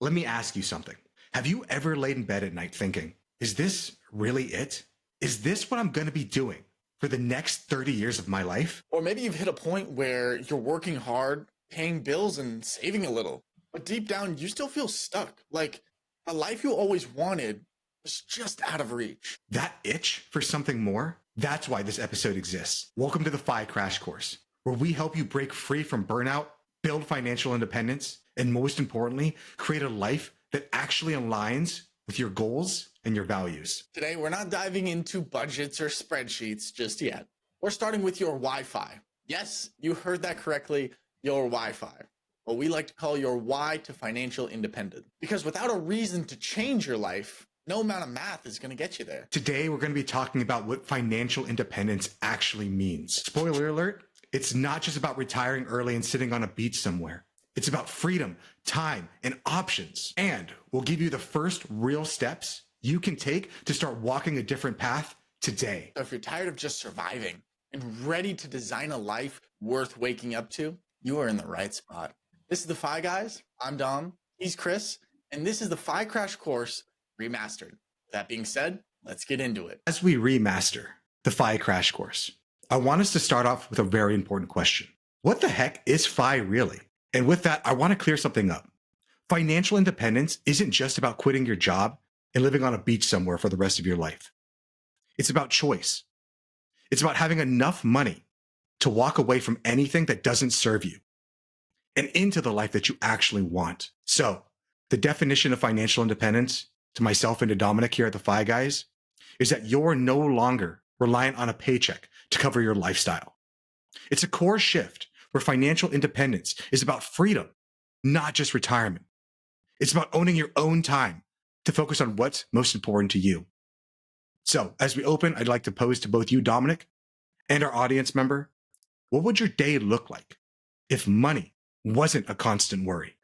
Let me ask you something. Have you ever laid in bed at night thinking, is this really it? Is this what I'm going to be doing for the next 30 years of my life? Or maybe you've hit a point where you're working hard, paying bills, and saving a little. But deep down, you still feel stuck. Like a life you always wanted was just out of reach. That itch for something more? That's why this episode exists. Welcome to the FI Crash Course, where we help you break free from burnout, build financial independence, and most importantly, create a life that actually aligns with your goals and your values. Today, we're not diving into budgets or spreadsheets just yet. We're starting with your Wi-Fi. Yes, you heard that correctly, your Wi-Fi. What we like to call your why to financial independence. Because without a reason to change your life, no amount of math is going to get you there. Today, we're going to be talking about what financial independence actually means. Spoiler alert, it's not just about retiring early and sitting on a beach somewhere. It's about freedom, time, and options. And we'll give you the first real steps you can take to start walking a different path today. So if you're tired of just surviving and ready to design a life worth waking up to, you are in the right spot. This is the FI Guys. I'm Dom. He's Chris. And this is the FI Crash Course Remastered. That being said, let's get into it. As we remaster the FI Crash Course, I want us to start off with a very important question. What the heck is FI really? And with that, I want to clear something up. Financial independence isn't just about quitting your job and living on a beach somewhere for the rest of your life. It's about choice. It's about having enough money to walk away from anything that doesn't serve you and into the life that you actually want. So the definition of financial independence to myself and to Dominic here at the FI Guys is that you're no longer reliant on a paycheck to cover your lifestyle. It's a core shift where financial independence is about freedom, not just retirement. It's about owning your own time to focus on what's most important to you. So as we open, I'd like to pose to both you, Dominic, and our audience member, what would your day look like if money wasn't a constant worry?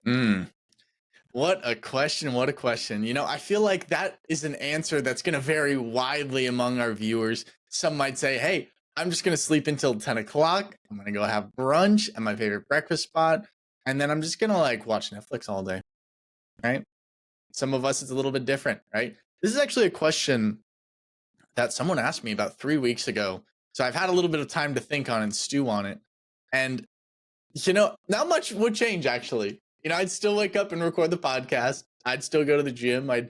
What a question. What a question. You know, I feel like that is an answer that's going to vary widely among our viewers. Some might say, hey, I'm just going to sleep until 10 o'clock. I'm going to go have brunch at my favorite breakfast spot. And then I'm just going to watch Netflix all day. Right. Some of us, it's a little bit different. Right. This is actually a question that someone asked me about 3 weeks ago. So I've had a little bit of time to think on and stew on it. And, you know, not much would change, actually. You know, I'd still wake up and record the podcast. I'd still go to the gym. I'd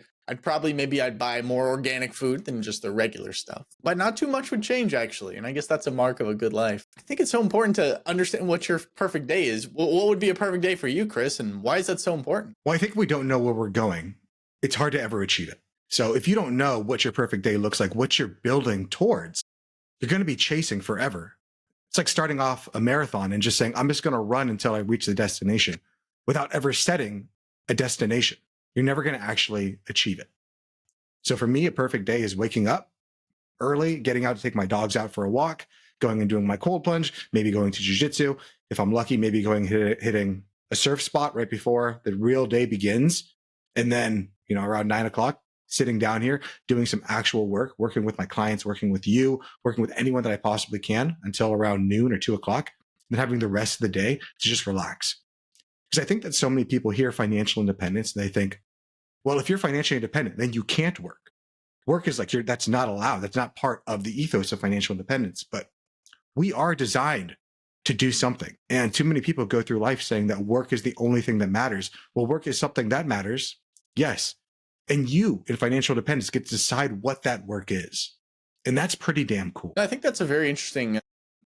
buy more organic food than just the regular stuff. But not too much would change, actually. And I guess that's a mark of a good life. I think it's so important to understand what your perfect day is. What would be a perfect day for you, Chris? And why is that so important? Well, I think if we don't know where we're going, it's hard to ever achieve it. So if you don't know what your perfect day looks like, what you're building towards, you're going to be chasing forever. It's like starting off a marathon and just saying, I'm just going to run until I reach the destination without ever setting a destination. You're never going to actually achieve it. So for me, a perfect day is waking up early, getting out to take my dogs out for a walk, going and doing my cold plunge, maybe going to jujitsu. If I'm lucky, maybe going hitting a surf spot right before the real day begins. And then, you know, around 9 o'clock, sitting down here, doing some actual work, working with my clients, working with you, working with anyone that I possibly can until around noon or 2 o'clock, and having the rest of the day to just relax. Because I think that so many people hear financial independence and they think, well, if you're financially independent, then you can't work. Work is that's not allowed. That's not part of the ethos of financial independence. But we are designed to do something. And too many people go through life saying that work is the only thing that matters. Well, work is something that matters. Yes. And you in financial independence get to decide what that work is. And that's pretty damn cool. I think that's a very interesting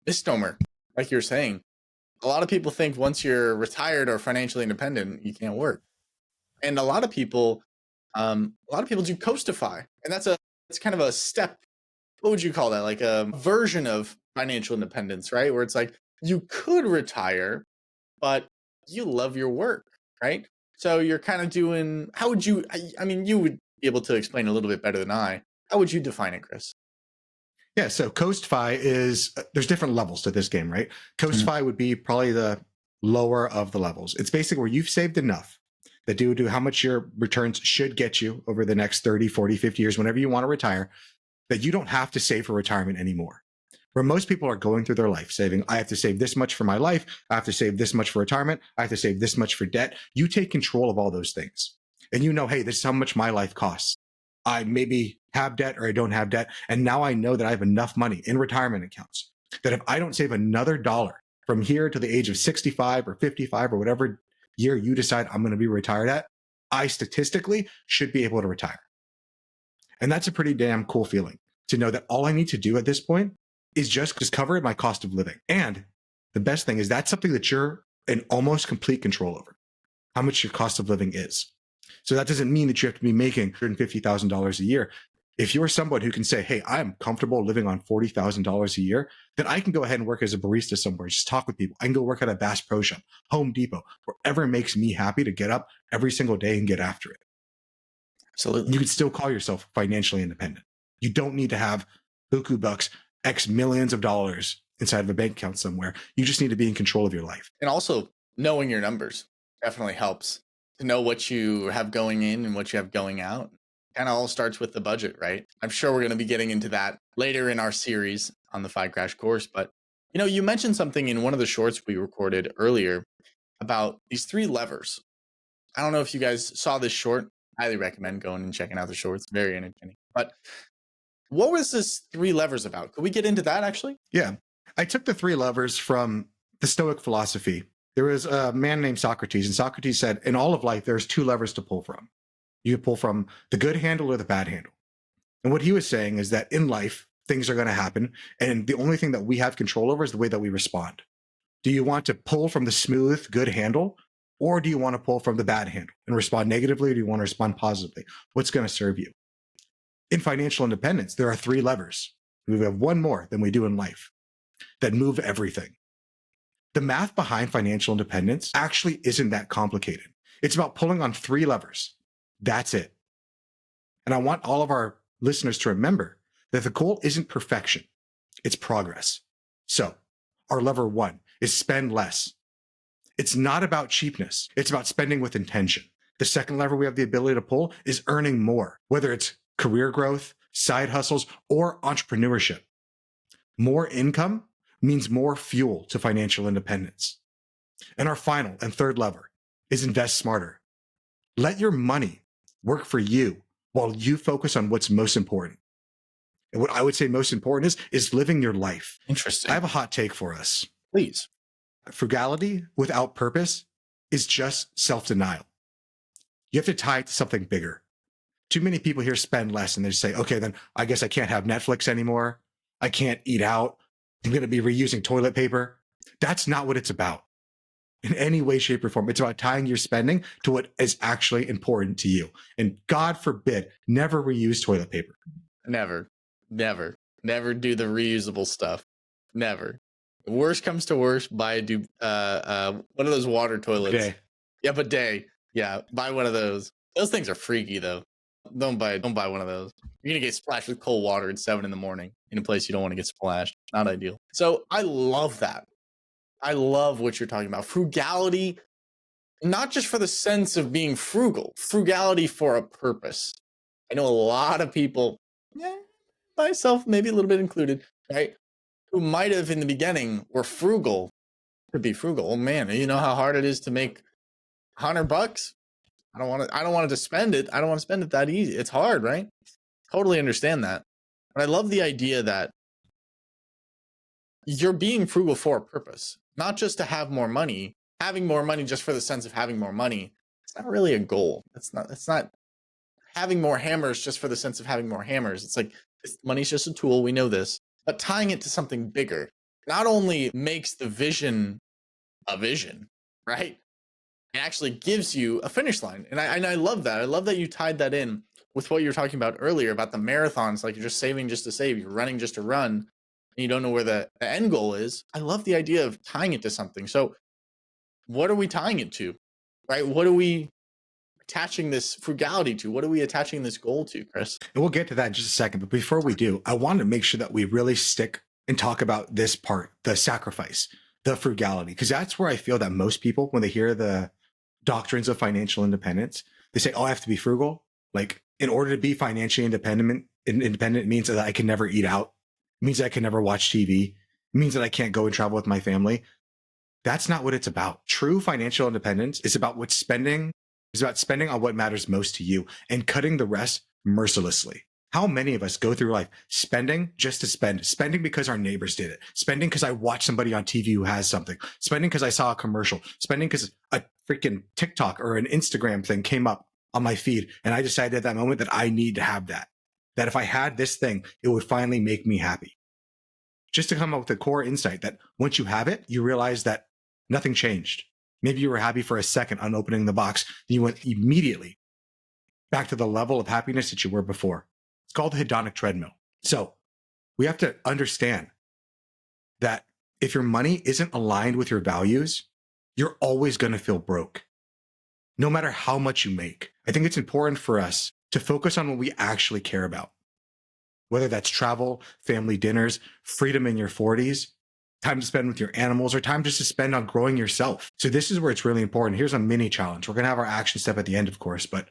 misnomer, like you're saying. A lot of people think once you're retired or financially independent, you can't work. And a lot of people do Coastify. And that's kind of a step. What would you call that? Like a version of financial independence, right? Where it's like you could retire, but you love your work, right? So you're kind of doing, how would you, I mean, you would be able to explain a little bit better than I. How would you define it, Chris? Yeah, so Coast-Fi is, there's different levels to this game, right? Coast-Fi would be probably the lower of the levels. It's basically where you've saved enough that due to how much your returns should get you over the next 30, 40, 50 years, whenever you want to retire, that you don't have to save for retirement anymore. Where most people are going through their life saving, I have to save this much for my life, I have to save this much for retirement, I have to save this much for debt. You take control of all those things. and you know, hey, this is how much my life costs. I maybe have debt or I don't have debt. And now I know that I have enough money in retirement accounts that if I don't save another dollar from here to the age of 65 or 55 or whatever year you decide I'm going to be retired at, I statistically should be able to retire. And that's a pretty damn cool feeling to know that all I need to do at this point is just cover my cost of living. And the best thing is that's something that you're in almost complete control over, how much your cost of living is. So that doesn't mean that you have to be making $150,000 a year. If you're someone who can say, hey, I'm comfortable living on $40,000 a year, then I can go ahead and work as a barista somewhere, just talk with people. I can go work at a Bass Pro Shop, Home Depot, wherever makes me happy to get up every single day and get after it. Absolutely. You can still call yourself financially independent. You don't need to have buku bucks, X millions of dollars inside of a bank account somewhere. You just need to be in control of your life. And also knowing your numbers definitely helps to know what you have going in and what you have going out. Kind of all starts with the budget, right? I'm sure we're going to be getting into that later in our series on the Five Crash Course. But, you know, you mentioned something in one of the shorts we recorded earlier about these 3 levers. I don't know if you guys saw this short. Highly recommend going and checking out the shorts. Very entertaining. But what was this 3 levers about? Could we get into that actually? Yeah. I took the 3 levers from the Stoic philosophy. There was a man named Socrates, and Socrates said, in all of life, there's 2 levers to pull from. You can pull from the good handle or the bad handle. And what he was saying is that in life, things are going to happen. And the only thing that we have control over is the way that we respond. Do you want to pull from the smooth, good handle? Or do you want to pull from the bad handle and respond negatively? Or do you want to respond positively? What's going to serve you? In financial independence, there are 3 levers. We have one more than we do in life that move everything. The math behind financial independence actually isn't that complicated. It's about pulling on 3 levers. That's it. And I want all of our listeners to remember that the goal isn't perfection, it's progress. So, our lever 1 is spend less. It's not about cheapness, it's about spending with intention. The second lever we have the ability to pull is earning more, whether it's career growth, side hustles, or entrepreneurship. More income means more fuel to financial independence. And our final and third lever is invest smarter. Let your money work for you while you focus on what's most important. And what I would say most important is living your life. Interesting. I have a hot take for us. Please. Frugality without purpose is just self-denial. You have to tie it to something bigger. Too many people here spend less and they say, okay, then I guess I can't have Netflix anymore. I can't eat out. I'm going to be reusing toilet paper. That's not what it's about in any way, shape, or form. It's about tying your spending to what is actually important to you. And God forbid, never reuse toilet paper. Never do the reusable stuff. Never. Worst comes to worst, buy one of those water toilets. Bidet. Yeah, bidet. Yeah, buy one of those. Those things are freaky though. Don't buy one of those. You're gonna get splashed with cold water at 7 a.m. in a place you don't want to get splashed. Not ideal. So I love that. I love what you're talking about. Frugality, not just for the sense of being frugal, frugality for a purpose. I know a lot of people, myself maybe a little bit included, right, who might have in the beginning were frugal to be frugal. Oh man, you know how hard it is to make $100? I don't want to spend it. I don't want to spend it that easy. It's hard, right? Totally understand that. But I love the idea that you're being frugal for a purpose, not just to have more money. Having more money just for the sense of having more money, it's not really a goal. It's not having more hammers just for the sense of having more hammers. It's like money's just a tool. We know this, but tying it to something bigger not only makes the vision a vision, right? It actually gives you a finish line. And I love that. I love that you tied that in with what you were talking about earlier about the marathons. Like you're just saving just to save, you're running just to run, and you don't know where the end goal is. I love the idea of tying it to something. So what are we tying it to, right? What are we attaching this frugality to? What are we attaching this goal to, Chris? And we'll get to that in just a second. But before we do, I want to make sure that we really stick and talk about this part, the sacrifice, the frugality, because that's where I feel that most people, when they hear the doctrines of financial independence, they say, oh, I have to be frugal. Like in order to be financially independent means that I can never eat out. It means that I can never watch TV. It means that I can't go and travel with my family. That's not what it's about. True financial independence is about what spending It's about spending on what matters most to you and cutting the rest mercilessly. How many of us go through life spending just to spend, spending because our neighbors did it, spending because I watched somebody on TV who has something, spending because I saw a commercial, spending because a freaking TikTok or an Instagram thing came up on my feed. And I decided at that moment that I need to have that, that if I had this thing, it would finally make me happy. Just to come up with the core insight that once you have it, you realize that nothing changed. Maybe you were happy for a second on opening the box, and you went immediately back to the level of happiness that you were before. It's called the hedonic treadmill. So we have to understand that if your money isn't aligned with your values, you're always going to feel broke, no matter how much you make. I think it's important for us to focus on what we actually care about, whether that's travel, family dinners, freedom in your 40s, time to spend with your animals, or time just to spend on growing yourself. So this is where it's really important. Here's a mini challenge. We're going to have our action step at the end, of course, but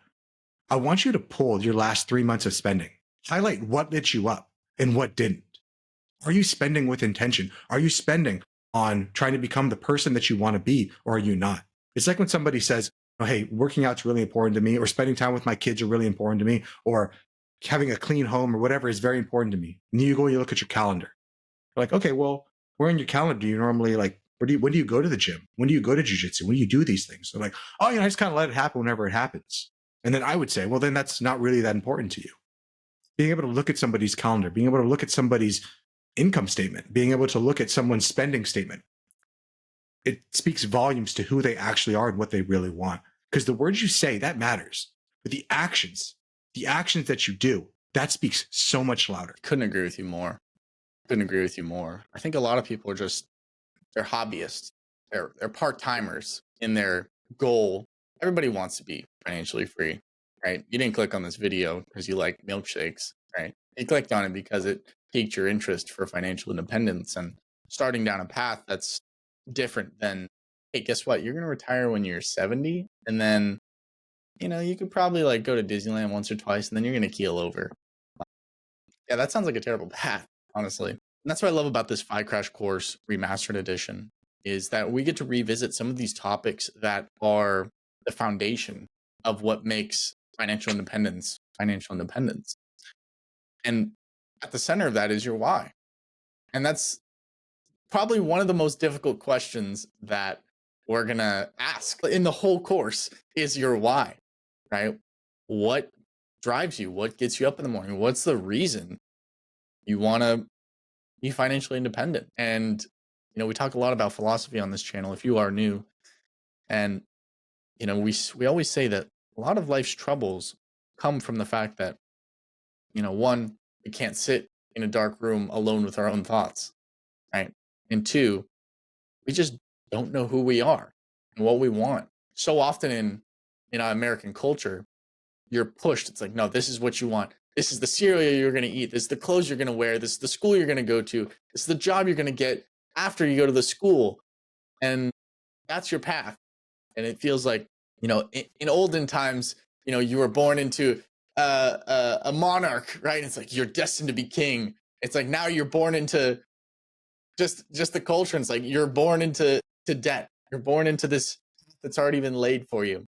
I want you to pull your last 3 months of spending. Highlight what lit you up and what didn't. Are you spending with intention? Are you spending on trying to become the person that you want to be, or are you not? It's like when somebody says, oh, hey, working out's really important to me, or spending time with my kids are really important to me, or having a clean home or whatever is very important to me. And you go and you look at your calendar. You're like, okay, well, where in your calendar do you normally like, when do you go to the gym? When do you go to jujitsu? When do you do these things? They're like, oh, I just kind of let it happen whenever it happens. And then I would say, well, then that's not really that important to you. Being able to look at somebody's calendar, being able to look at somebody's income statement, being able to look at someone's spending statement, it speaks volumes to who they actually are and what they really want. Because the words you say, that matters. But the actions that you do, that speaks so much louder. Couldn't agree with you more. Couldn't agree with you more. I think a lot of people are just, they're hobbyists. They're part-timers in their goal. Everybody wants to be financially free, right? You didn't click on this video because you like milkshakes, right? You clicked on it because it piqued your interest for financial independence and starting down a path that's different than, hey, guess what? You're going to retire when you're 70, and then, you could probably like go to Disneyland once or twice, and then you're going to keel over. Yeah, that sounds like a terrible path, honestly. And that's what I love about this Fi Crash Course Remastered Edition, is that we get to revisit some of these topics that are the foundation of what makes financial independence financial independence. And at the center of that is your why. And that's probably one of the most difficult questions that we're going to ask in the whole course is your why, right? What drives you? What gets you up in the morning? What's the reason you want to be financially independent? And, we talk a lot about philosophy on this channel if you are new. And, we always say that a lot of life's troubles come from the fact that, one, we can't sit in a dark room alone with our own thoughts, right? And two, we just don't know who we are and what we want. So often in our American culture, you're pushed. It's like, no, this is what you want. This is the cereal you're going to eat. This is the clothes you're going to wear. This is the school you're going to go to. This is the job you're going to get after you go to the school. And that's your path. And it feels like, in olden times, you were born into a monarch, right? It's like you're destined to be king. It's like now you're born into just the culture. And it's like you're born into debt. You're born into this that's already been laid for you.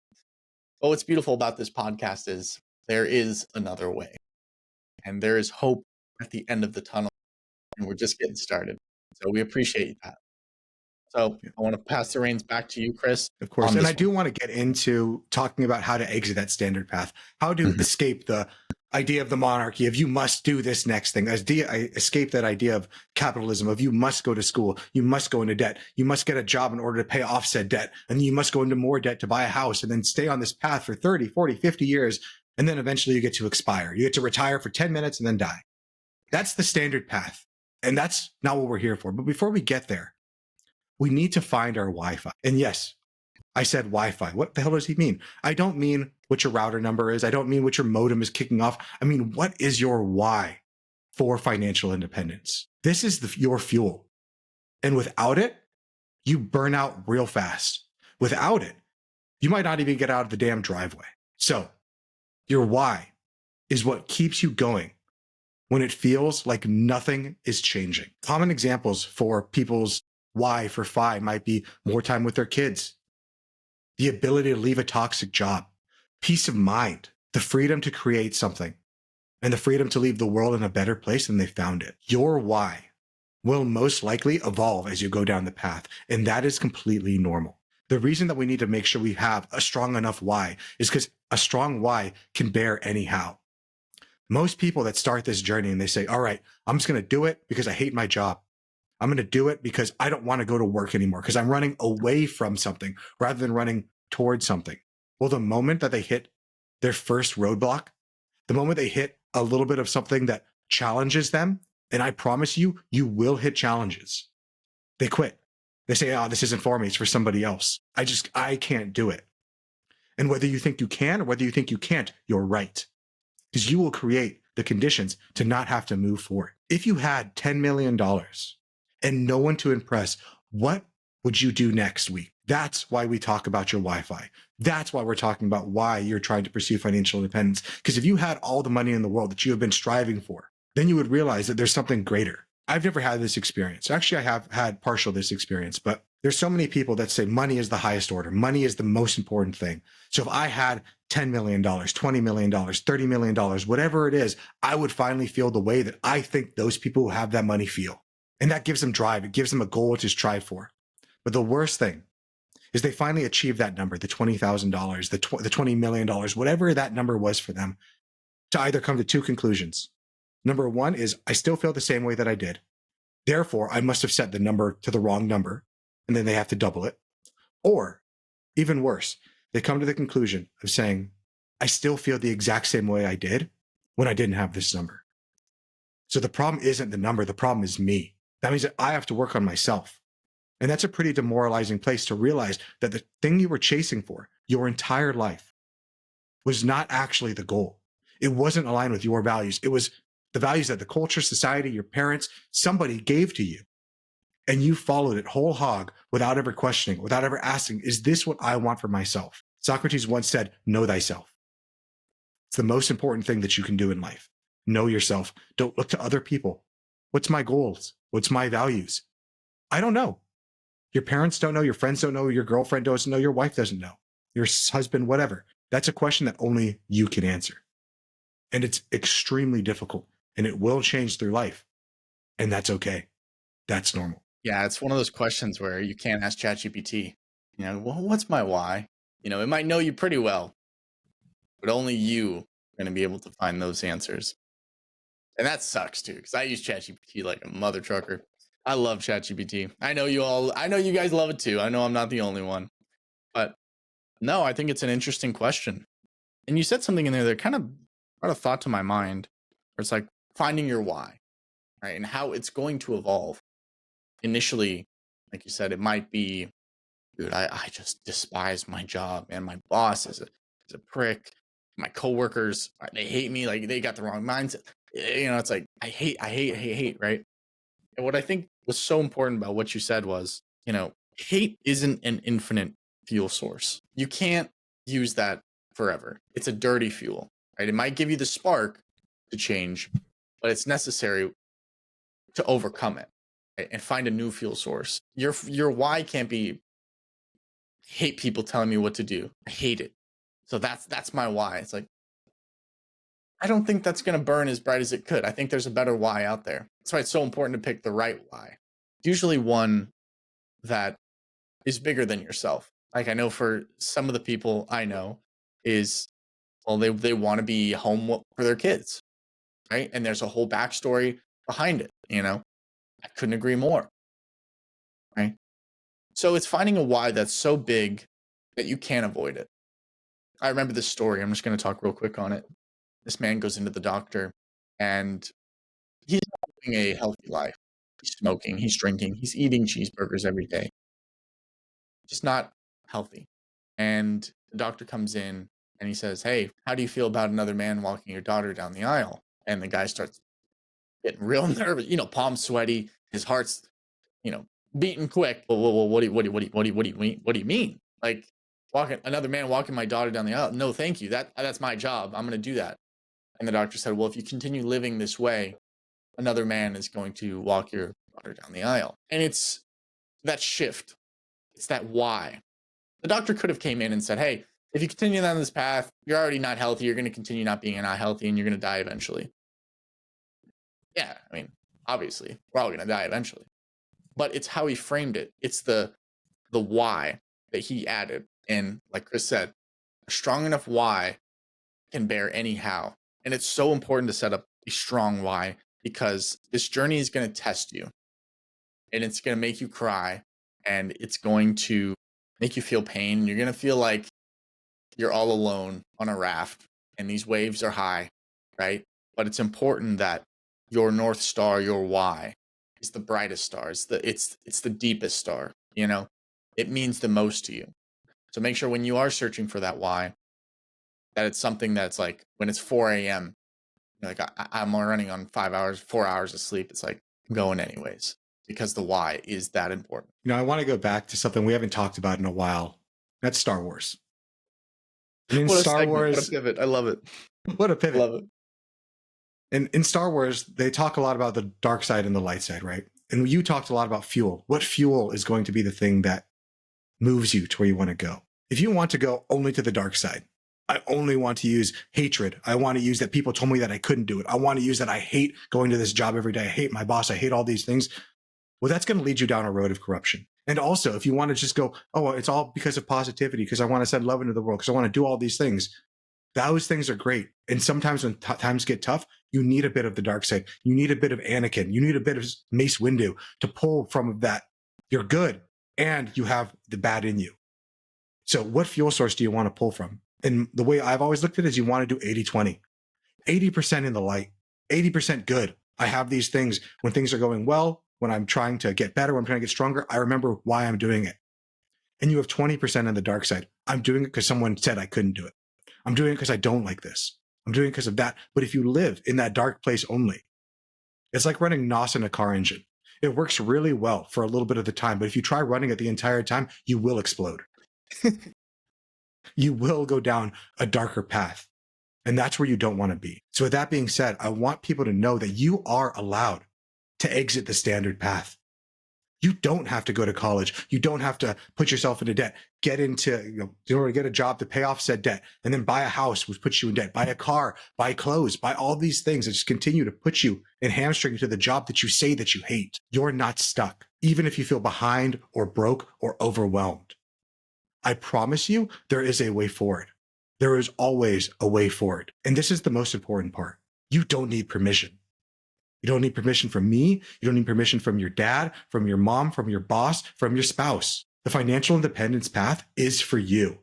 But what's beautiful about this podcast is there is another way, and there is hope at the end of the tunnel, and we're just getting started. So we appreciate that. So I want to pass the reins back to you, Chris. Of course. And I do want to get into talking about how to exit that standard path, how to escape the idea of the monarchy, of you must do this next thing. I escape that idea of capitalism, of you must go to school, you must go into debt, you must get a job in order to pay off said debt, and you must go into more debt to buy a house, and then stay on this path for 30, 40, 50 years, and then eventually you get to expire. You get to retire for 10 minutes and then die. That's the standard path. And that's not what we're here for. But before we get there, we need to find our Wi-Fi. And yes, I said Wi-Fi. What the hell does he mean? I don't mean what your router number is. I don't mean what your modem is kicking off. I mean, what is your why for financial independence? This is your fuel. And without it, you burn out real fast. Without it, you might not even get out of the damn driveway. So your why is what keeps you going when it feels like nothing is changing. Common examples for people's why for FI might be more time with their kids, the ability to leave a toxic job, peace of mind, the freedom to create something, and the freedom to leave the world in a better place than they found it. Your why will most likely evolve as you go down the path, and that is completely normal. The reason that we need to make sure we have a strong enough why is because a strong why can bear anyhow. Most people that start this journey and they say, all right, I'm just going to do it because I hate my job. I'm going to do it because I don't want to go to work anymore because I'm running away from something rather than running towards something. Well, the moment that they hit their first roadblock, the moment they hit a little bit of something that challenges them, and I promise you, you will hit challenges, they quit. They say, oh, this isn't for me. It's for somebody else. I can't do it. And whether you think you can or whether you think you can't, you're right. Because you will create the conditions to not have to move forward. If you had $10 million and no one to impress, what would you do next week? That's why we talk about your Wi-Fi. That's why we're talking about why you're trying to pursue financial independence. Because if you had all the money in the world that you have been striving for, then you would realize that there's something greater. I've never had this experience. Actually, I have had partial this experience, but there's so many people that say money is the highest order. Money is the most important thing. So if I had $10 million, $20 million, $30 million, whatever it is, I would finally feel the way that I think those people who have that money feel. And that gives them drive. It gives them a goal to strive for. But the worst thing is they finally achieve that number, the $20,000, the $20 million, whatever that number was for them, to either come to two conclusions. Number one is, I still feel the same way that I did. Therefore, I must have set the number to the wrong number, and then they have to double it. Or, even worse, they come to the conclusion of saying, I still feel the exact same way I did when I didn't have this number. So the problem isn't the number, the problem is me. That means that I have to work on myself. And that's a pretty demoralizing place to realize that the thing you were chasing for your entire life was not actually the goal. It wasn't aligned with your values. It was the values that the culture, society, your parents, somebody gave to you. And you followed it whole hog without ever questioning, without ever asking, is this what I want for myself? Socrates once said, know thyself. It's the most important thing that you can do in life. Know yourself. Don't look to other people. What's my goals? What's my values? I don't know. Your parents don't know. Your friends don't know. Your girlfriend doesn't know. Your wife doesn't know. Your husband, whatever. That's a question that only you can answer. And it's extremely difficult, and it will change through life. And that's okay. That's normal. Yeah, it's one of those questions where you can't ask ChatGPT, well, what's my why? It might know you pretty well, but only you are going to be able to find those answers. And that sucks too, because I use ChatGPT like a mother trucker. I love ChatGPT. I know you guys love it too. I know I'm not the only one. But no, I think it's an interesting question. And you said something in there that kind of brought a thought to my mind, where it's like finding your why, right? And how it's going to evolve. Initially, like you said, it might be, dude, I just despise my job, man. My boss is a prick. My coworkers, they hate me. Like they got the wrong mindset. It's like I hate, right? And what I think was so important about what you said was, hate isn't an infinite fuel source. You can't use that forever. It's a dirty fuel, right? It might give you the spark to change, but it's necessary to overcome it, right? And find a new fuel source. Your why can't be hate people telling me what to do. I hate it. So that's my why. It's like I don't think that's going to burn as bright as it could. I think there's a better why out there. That's why it's so important to pick the right why. Usually one that is bigger than yourself. Like I know for some of the people I know is, well, they want to be home for their kids, right? And there's a whole backstory behind it. I couldn't agree more, right? So it's finding a why that's so big that you can't avoid it. I remember this story. I'm just going to talk real quick on it. This man goes into the doctor and he's not living a healthy life. He's smoking, he's drinking, he's eating cheeseburgers every day. Just not healthy. And the doctor comes in and he says, hey, how do you feel about another man walking your daughter down the aisle? And the guy starts getting real nervous, palms sweaty, his heart's, beating quick. Well, what do you mean? Like another man walking my daughter down the aisle? No, thank you. That's my job. I'm going to do that. And the doctor said, well, if you continue living this way, another man is going to walk your daughter down the aisle. And it's that shift. It's that why. The doctor could have came in and said, hey, If you continue down this path, you're already not healthy. You're going to continue not being not healthy, and you're going to die eventually. Yeah, I mean, obviously, we're all going to die eventually. But it's how he framed it. It's the why that he added. And like Chris said, a strong enough why can bear any how. And it's so important to set up a strong why, because this journey is going to test you, and it's going to make you cry, and it's going to make you feel pain. You're going to feel like you're all alone on a raft and these waves are high, right? But it's important that your North Star, your why, is the brightest star. It's the deepest star, you know? It means the most to you. So make sure when you are searching for that why, that it's something that's like when it's 4 a.m., you're like, I'm running on 5 hours, 4 hours of sleep. It's like, I'm going anyways, because the why is that important. I want to go back to something we haven't talked about in a while. That's Star Wars. And in What a Star segment, Wars, what a pivot. I love it. what a I pivot. love it. And in Star Wars, they talk a lot about the dark side and the light side, right? And you talked a lot about fuel. What fuel is going to be the thing that moves you to where you want to go? If you want to go only to the dark side, I only want to use hatred. I want to use that people told me that I couldn't do it. I want to use that I hate going to this job every day. I hate my boss. I hate all these things. Well, that's going to lead you down a road of corruption. And also, if you want to just go, oh, well, it's all because of positivity, because I want to send love into the world, because I want to do all these things, those things are great. And sometimes when times get tough, you need a bit of the dark side. You need a bit of Anakin. You need a bit of Mace Windu to pull from that. You're good and you have the bad in you. So what fuel source do you want to pull from? And the way I've always looked at it is you want to do 80-20. 80% in the light, 80% good. I have these things when things are going well, when I'm trying to get better, when I'm trying to get stronger, I remember why I'm doing it. And you have 20% on the dark side. I'm doing it because someone said I couldn't do it. I'm doing it because I don't like this. I'm doing it because of that. But if you live in that dark place only, it's like running NOS in a car engine. It works really well for a little bit of the time, but if you try running it the entire time, you will explode. You will go down a darker path. And that's where you don't want to be. So with that being said, I want people to know that you are allowed to exit the standard path. You don't have to go to college. You don't have to put yourself into debt, get into, in order to get a job to pay off said debt, and then buy a house, which puts you in debt, buy a car, buy clothes, buy all these things that just continue to put you and hamstring you to the job that you say that you hate. You're not stuck, even if you feel behind or broke or overwhelmed. I promise you, there is a way forward. There is always a way forward. And this is the most important part. You don't need permission. You don't need permission from me. You don't need permission from your dad, from your mom, from your boss, from your spouse. The financial independence path is for you.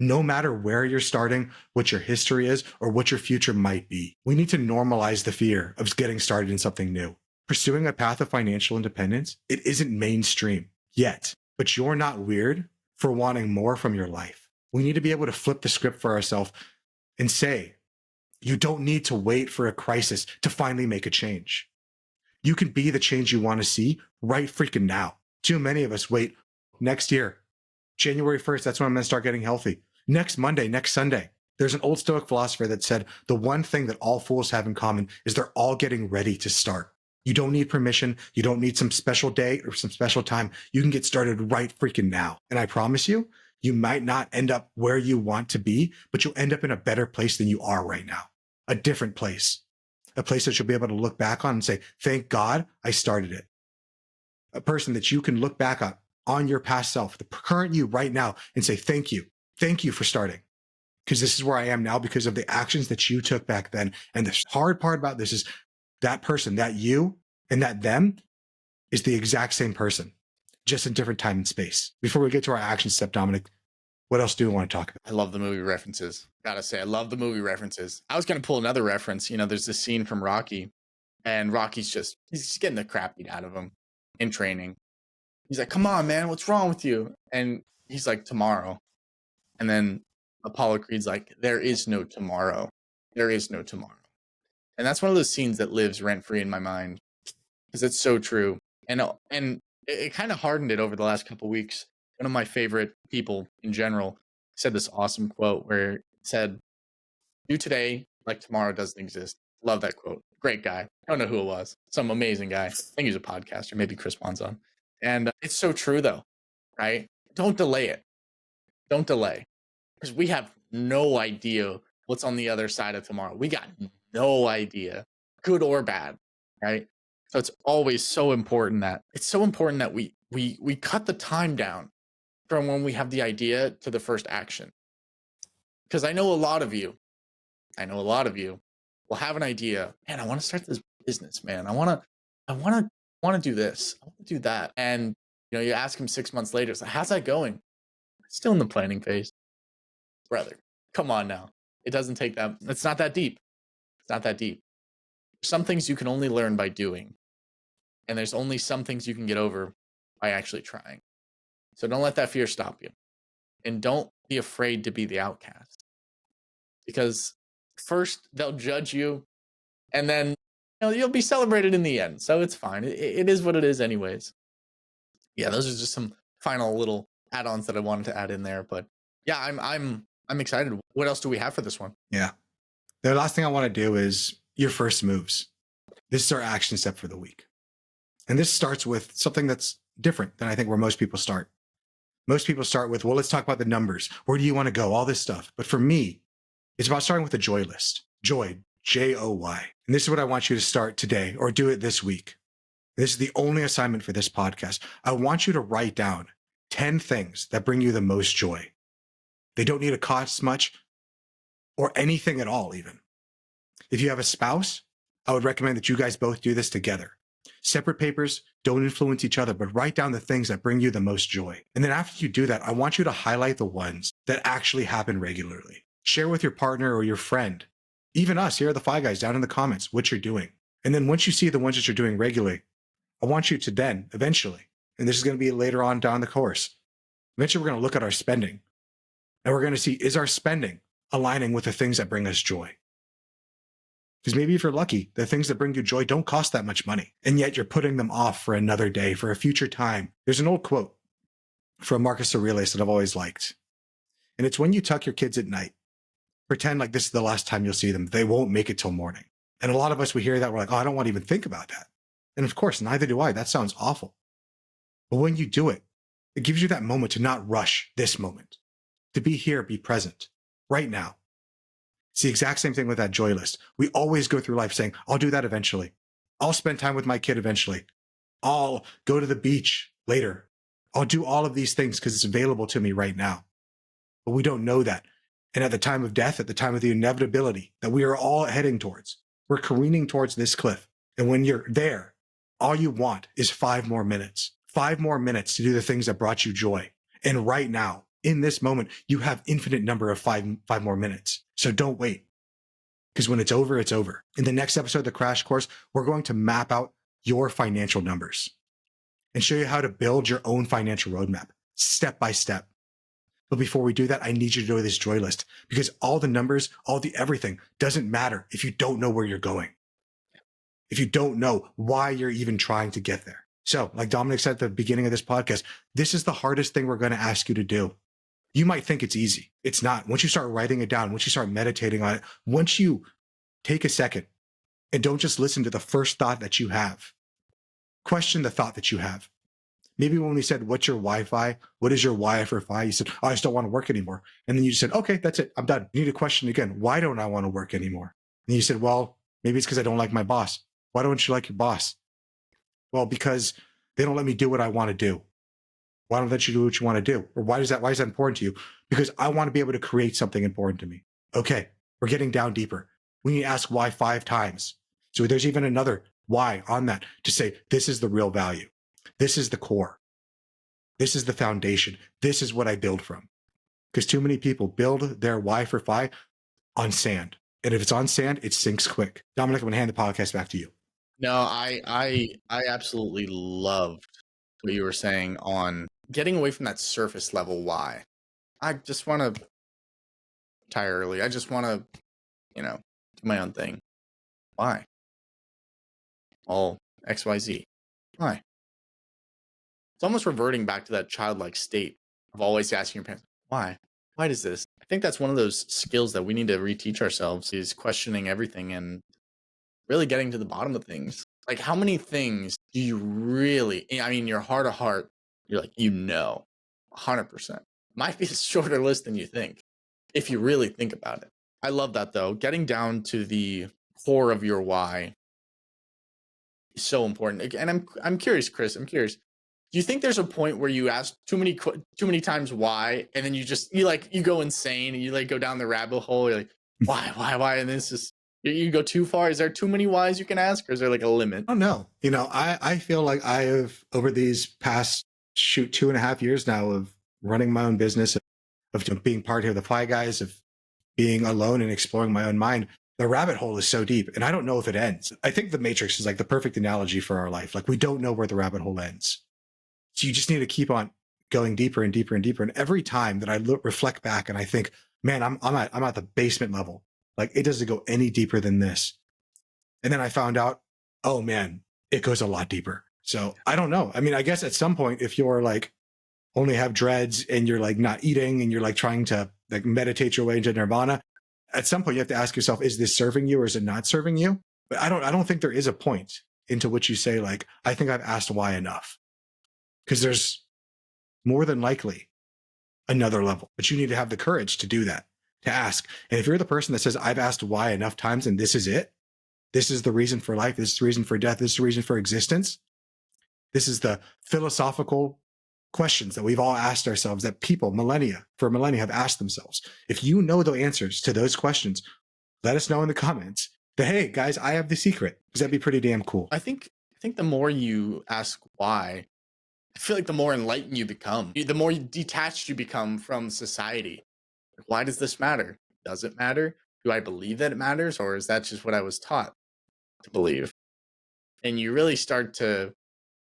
No matter where you're starting, what your history is, or what your future might be. We need to normalize the fear of getting started in something new. Pursuing a path of financial independence, it isn't mainstream yet, but you're not weird for wanting more from your life. We need to be able to flip the script for ourselves and say, you don't need to wait for a crisis to finally make a change. You can be the change you want to see right freaking now. Too many of us wait next year, January 1st, that's when I'm going to start getting healthy. Next Monday, next Sunday. There's an old Stoic philosopher that said the one thing that all fools have in common is they're all getting ready to start. You don't need permission. You don't need some special day or some special time. You can get started right freaking now. And I promise you, you might not end up where you want to be, but you'll end up in a better place than you are right now. A different place. A place that you'll be able to look back on and say, thank God I started it. A person that you can look back on your past self, the current you right now, and say, thank you. Thank you for starting. Because this is where I am now because of the actions that you took back then. And the hard part about this is that person, that you and that them is the exact same person, just in different time and space. Before we get to our action step, Dominic, what else do we want to talk about? I love the movie references. Gotta say, I love the movie references. I was gonna pull another reference. There's this scene from Rocky, and Rocky's he's just getting the crap beat out of him in training. He's like, come on, man, what's wrong with you? And he's like, tomorrow. And then Apollo Creed's like, there is no tomorrow. There is no tomorrow. And that's one of those scenes that lives rent-free in my mind because it's so true. And it kind of hardened it over the last couple of weeks. One of my favorite people in general said this awesome quote where it said, do today like tomorrow doesn't exist. Love that quote. Great guy. I don't know who it was. Some amazing guy. I think he's a podcaster. Maybe Chris Bonzon. And it's so true though, right? Don't delay it. Don't delay. because we have no idea what's on the other side of tomorrow. We got no idea, good or bad, right? So it's always so important that we cut the time down from when we have the idea to the first action. Because I know a lot of you will have an idea. Man, I want to start this business, man. I want to do this. I want to do that. And you ask him 6 months later, it's like, how's that going? Still in the planning phase, brother. Come on now. It doesn't take that. It's not that deep. It's not that deep. Some things you can only learn by doing, and there's only some things you can get over by actually trying. So don't let that fear stop you, and don't be afraid to be the outcast, because first they'll judge you, and then you'll be celebrated in the end. So it's fine. It is what it is, anyways. Yeah, those are just some final little add-ons that I wanted to add in there. But yeah, I'm excited. What else do we have for this one? Yeah. The last thing I want to do is your first moves. This is our action step for the week. And this starts with something that's different than I think where most people start. Most people start with, well, let's talk about the numbers. Where do you want to go? All this stuff. But for me, it's about starting with a joy list. Joy, Joy. And this is what I want you to start today or do it this week. This is the only assignment for this podcast. I want you to write down 10 things that bring you the most joy. They don't need to cost much or anything at all, even. If you have a spouse, I would recommend that you guys both do this together. Separate papers don't influence each other, but write down the things that bring you the most joy. And then after you do that, I want you to highlight the ones that actually happen regularly. Share with your partner or your friend, even us here at the Fi Guys, down in the comments, what you're doing. And then once you see the ones that you're doing regularly, I want you to then eventually, and this is going to be later on down the course, eventually we're going to look at our spending and we're going to see, is our spending aligning with the things that bring us joy? Because maybe if you're lucky, the things that bring you joy don't cost that much money, and yet you're putting them off for another day, for a future time. There's an old quote from Marcus Aurelius that I've always liked. And it's, when you tuck your kids at night, pretend like this is the last time you'll see them. They won't make it till morning. And a lot of us, we hear that, we're like, oh, I don't want to even think about that. And of course, neither do I. That sounds awful. But when you do it, it gives you that moment to not rush this moment, to be here, be present right now. It's the exact same thing with that joy list. We always go through life saying, I'll do that eventually. I'll spend time with my kid eventually. I'll go to the beach later. I'll do all of these things because it's available to me right now. But we don't know that. And at the time of death, at the time of the inevitability that we are all heading towards, we're careening towards this cliff. And when you're there, all you want is 5 more minutes, 5 more minutes to do the things that brought you joy. And right now, in this moment, you have infinite number of five more minutes. So don't wait, because when it's over, it's over. In the next episode of the Crash Course, we're going to map out your financial numbers and show you how to build your own financial roadmap step by step. But before we do that, I need you to do this joy list, because all the numbers, all the everything doesn't matter if you don't know where you're going, if you don't know why you're even trying to get there. So like Dominic said at the beginning of this podcast, this is the hardest thing we're going to ask you to do. You might think it's easy. It's not. Once you start writing it down, once you start meditating on it, once you take a second and don't just listen to the first thought that you have, question the thought that you have. Maybe when we said, what's your Wi-Fi? What is your why for Fi? You said, oh, I just don't want to work anymore. And then you said, okay, that's it. I'm done. You need to question again. Why don't I want to work anymore? And you said, well, maybe it's because I don't like my boss. Why don't you like your boss? Well, because they don't let me do what I want to do. Why don't they let you do what you want to do? Or why is that important to you? Because I want to be able to create something important to me. Okay, we're getting down deeper. We need to ask why 5 times. So there's even another why on that to say, this is the real value. This is the core. This is the foundation. This is what I build from. Because too many people build their why for Fi on sand. And if it's on sand, it sinks quick. Dominic, I'm going to hand the podcast back to you. No, I absolutely loved what you were saying on getting away from that surface level why. I just want to retire early. I just want to, do my own thing. Why? All XYZ. Why? It's almost reverting back to that childlike state of always asking your parents, why? Why does this? I think that's one of those skills that we need to reteach ourselves, is questioning everything and really getting to the bottom of things. Like, how many things do you really, your heart of heart, you're like, 100%. Might be a shorter list than you think. if you really think about it. I love that though. Getting down to the core of your why is so important. And I'm curious, Chris. I'm curious. Do you think there's a point where you ask too many times why, and then you go insane and you like go down the rabbit hole? You're like, why, and this is you go too far. Is there too many whys you can ask, or is there like a limit? Oh no, I feel like I have over these past 2.5 years now of running my own business, of being part of the Fly Guys, of being alone and exploring my own mind. The rabbit hole is so deep, and I don't know if it ends. I think the Matrix is like the perfect analogy for our life. Like we don't know where the rabbit hole ends. So you just need to keep on going deeper and deeper and deeper. And every time that I reflect back and I think, man, I'm at the basement level. Like it doesn't go any deeper than this. And then I found out, oh man, it goes a lot deeper. So I don't know. I mean, I guess at some point, if you're like only have dreads and you're like not eating and you're like trying to like meditate your way into nirvana, at some point you have to ask yourself, is this serving you or is it not serving you? But I don't think there is a point into which you say like, I think I've asked why enough. Because there's more than likely another level, but you need to have the courage to do that, to ask. And if you're the person that says, I've asked why enough times and this is it, this is the reason for life, this is the reason for death, this is the reason for existence, this is the philosophical questions that we've all asked ourselves, that people for millennia have asked themselves. If you know the answers to those questions, let us know in the comments that, hey guys, I have the secret, because that'd be pretty damn cool. I think the more you ask why, I feel like the more enlightened you become, the more detached you become from society. Why does this matter? Does it matter? Do I believe that it matters? Or is that just what I was taught to believe? And you really start to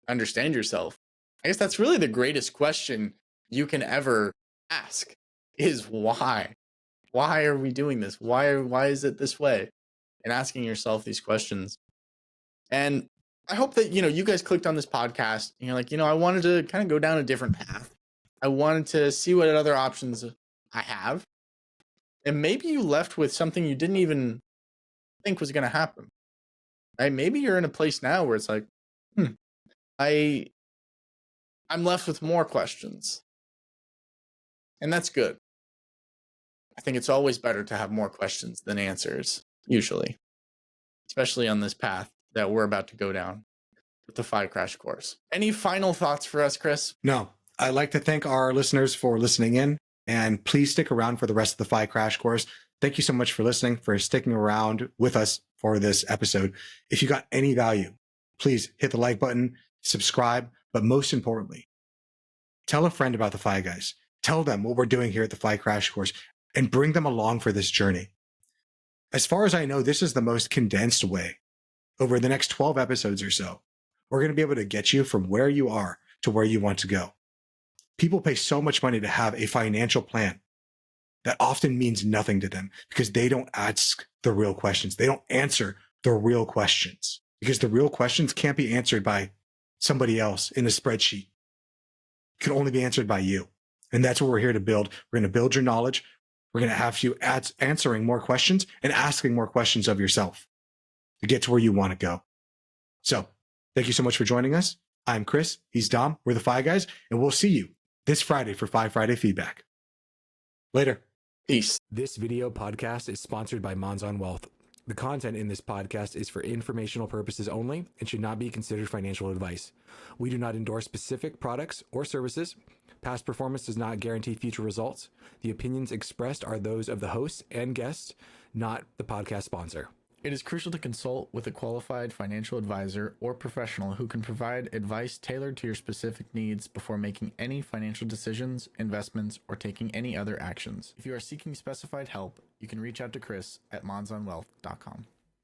understand yourself. I guess that's really the greatest question you can ever ask is why? Why are we doing this? Why is it this way? And asking yourself these questions. And I hope that, you guys clicked on this podcast and you're like, I wanted to kind of go down a different path. I wanted to see what other options I have. And maybe you left with something you didn't even think was going to happen. Right? Maybe you're in a place now where it's like, I'm left with more questions. And that's good. I think it's always better to have more questions than answers, usually, especially on this path that we're about to go down with the Fi Crash Course. Any final thoughts for us, Chris? No, I'd like to thank our listeners for listening in, and please stick around for the rest of the Fi Crash Course. Thank you so much for listening, for sticking around with us for this episode. If you got any value, please hit the like button, subscribe, but most importantly, tell a friend about the Fi Guys. Tell them what we're doing here at the Fi Crash Course and bring them along for this journey. As far as I know, this is the most condensed way. Over the next 12 episodes or so, we're going to be able to get you from where you are to where you want to go. People pay so much money to have a financial plan that often means nothing to them because they don't ask the real questions. They don't answer the real questions because the real questions can't be answered by somebody else in a spreadsheet. It can only be answered by you. And that's what we're here to build. We're going to build your knowledge. We're going to have you answering more questions and asking more questions of yourself to get to where you want to go. So thank you so much for joining us. I'm Chris. He's Dom. We're the Fi Guys, and we'll see you this Friday for Fi Friday feedback. Later. Peace. This video podcast is sponsored by Monzon Wealth. The content in this podcast is for informational purposes only and should not be considered financial advice. We do not endorse specific products or services. Past performance does not guarantee future results. The opinions expressed are those of the hosts and guests, not the podcast sponsor. It is crucial to consult with a qualified financial advisor or professional who can provide advice tailored to your specific needs before making any financial decisions, investments, or taking any other actions. If you are seeking specified help, you can reach out to Chris at monzonwealth.com.